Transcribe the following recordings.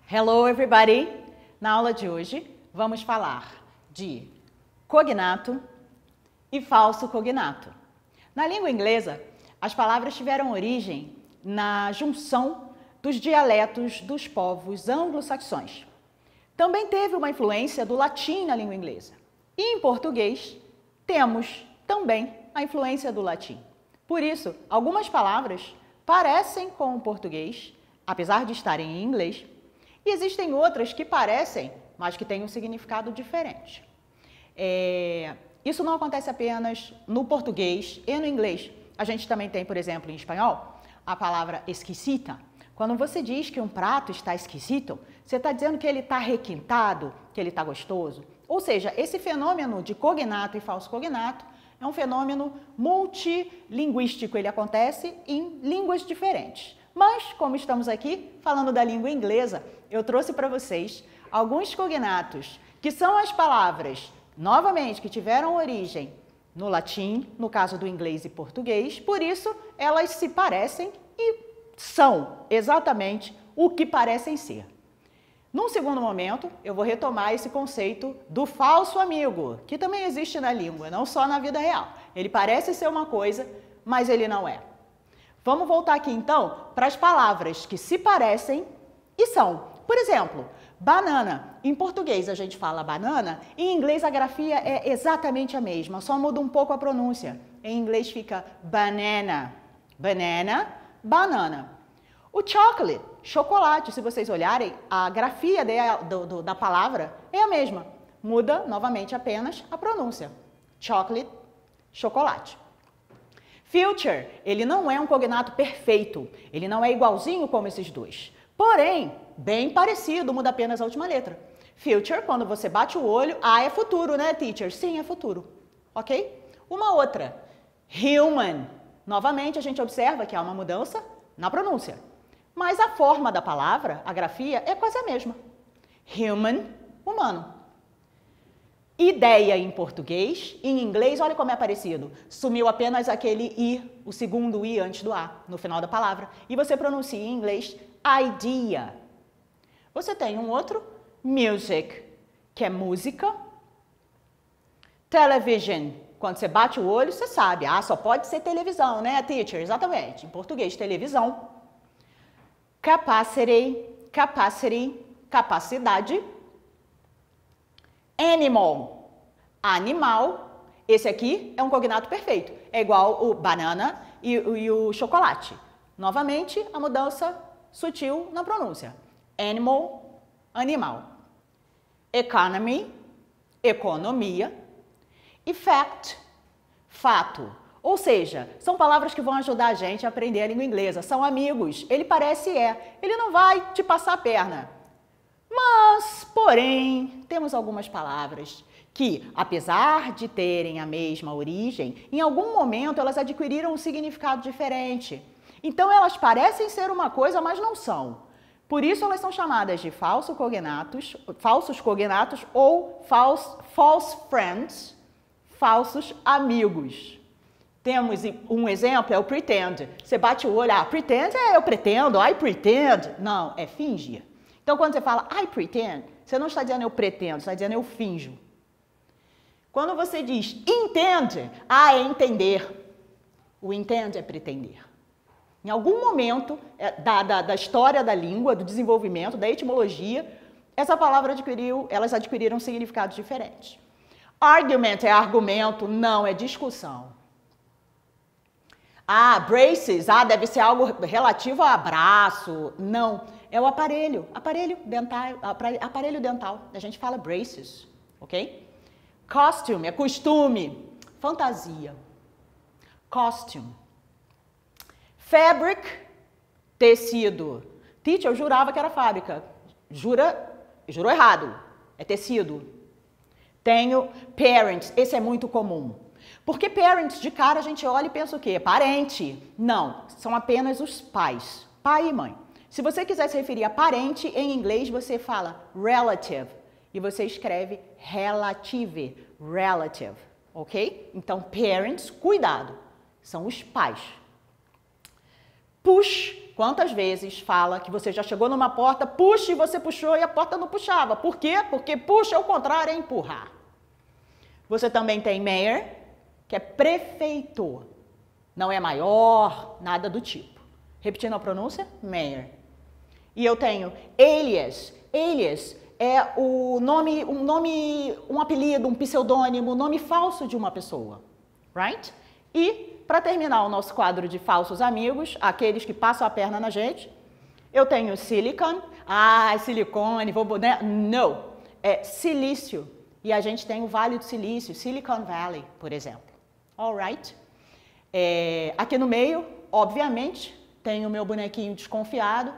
Hello everybody! Na aula de hoje vamos falar de cognato e falso cognato. Na língua inglesa, as palavras tiveram origem na junção dos dialetos dos povos anglo-saxões. Também teve uma influência do latim na língua inglesa. E em português, temos também a influência do latim. Por isso, algumas palavras parecem com o português, apesar de estarem em inglês, e existem outras que parecem, mas que têm um significado diferente. Isso não acontece apenas no português e no inglês. A gente também tem, por exemplo, em espanhol, a palavra esquisita. Quando você diz que um prato está esquisito, você está dizendo que ele está requintado, que ele está gostoso. Ou seja, esse fenômeno de cognato e falso cognato é um fenômeno multilinguístico. Ele acontece em línguas diferentes. Mas, como estamos aqui falando da língua inglesa, eu trouxe para vocês alguns cognatos, que são as palavras, novamente, que tiveram origem no latim, no caso do inglês e português, por isso elas se parecem e são exatamente o que parecem ser. Num segundo momento, eu vou retomar esse conceito do falso amigo, que também existe na língua, não só na vida real. Ele parece ser uma coisa, mas ele não é. Vamos voltar aqui, então, para as palavras que se parecem e são. Por exemplo, banana. Em português a gente fala banana, em inglês a grafia é exatamente a mesma, só muda um pouco a pronúncia. Em inglês fica banana. Banana, banana. O chocolate, chocolate, se vocês olharem, a grafia da palavra é a mesma. Muda, novamente, apenas a pronúncia. Chocolate, chocolate. Future, ele não é um cognato perfeito, ele não é igualzinho como esses dois. Porém, bem parecido, muda apenas a última letra. Future, quando você bate o olho, é futuro, né, teacher? Sim, é futuro, ok? Uma outra, human. Novamente, a gente observa que há uma mudança na pronúncia. Mas a forma da palavra, a grafia, é quase a mesma. Human, humano. Ideia em português, em inglês, olha como é parecido. Sumiu apenas aquele I, o segundo I antes do A, no final da palavra. E você pronuncia em inglês idea. Você tem um outro, music, que é música. Television, quando você bate o olho, você sabe. Só pode ser televisão, né, teacher? Exatamente. Em português, televisão. Capacity, capacidade. Animal, animal. Esse aqui é um cognato perfeito. É igual o banana e o chocolate. Novamente, a mudança sutil na pronúncia. Animal, animal. Economy, economia. E fact, fato. Ou seja, são palavras que vão ajudar a gente a aprender a língua inglesa. São amigos. Ele parece ele não vai te passar a perna. Mas, porém, temos algumas palavras que, apesar de terem a mesma origem, em algum momento elas adquiriram um significado diferente. Então, elas parecem ser uma coisa, mas não são. Por isso, elas são chamadas de falsos cognatos ou false friends, falsos amigos. Temos um exemplo, é o pretend. Você bate o olho, pretend eu pretendo, I pretend. Não, é fingir. Então, quando você fala I pretend, você não está dizendo eu pretendo, você está dizendo eu finjo. Quando você diz intend, é entender. O intend é pretender. Em algum momento da história da língua, do desenvolvimento, da etimologia, essa palavra elas adquiriram significados diferentes. Argument é argumento, não, é discussão. Braces, deve ser algo relativo a abraço. Não, é o aparelho dental. A gente fala braces, ok? Costume é costume, fantasia. Costume. Fabric, tecido. Teacher, eu jurava que era fábrica. Jurou errado. É tecido. Tenho parents, esse é muito comum. Porque parents, de cara, a gente olha e pensa o quê? Parente. Não, são apenas os pais, pai e mãe. Se você quiser se referir a parente, em inglês você fala relative. E você escreve relative, ok? Então, parents, cuidado, são os pais, Push, quantas vezes fala que você já chegou numa porta, push e você puxou e a porta não puxava. Por quê? Porque push ao contrário é empurrar. Você também tem mayor, que é prefeito. Não é maior, nada do tipo. Repetindo a pronúncia, mayor. E eu tenho alias. Alias é um apelido, um pseudônimo, um nome falso de uma pessoa. Right? E, para terminar o nosso quadro de falsos amigos, aqueles que passam a perna na gente, eu tenho silicon. Ah, silicone, né? Não, é silício. E a gente tem o Vale do Silício, Silicon Valley, por exemplo. Alright? Aqui no meio, obviamente, tem o meu bonequinho desconfiado,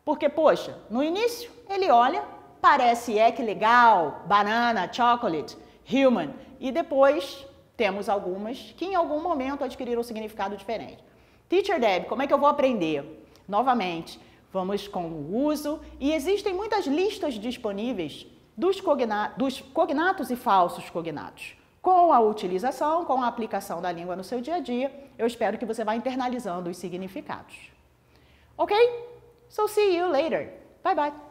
porque, poxa, no início ele olha, parece que legal, banana, chocolate, human, e depois temos algumas que em algum momento adquiriram um significado diferente. Teacher Deb, como é que eu vou aprender? Novamente, vamos com o uso, e existem muitas listas disponíveis dos cognatos e falsos cognatos. Com a utilização, com a aplicação da língua no seu dia a dia, eu espero que você vá internalizando os significados. Ok? So see you later. Bye bye.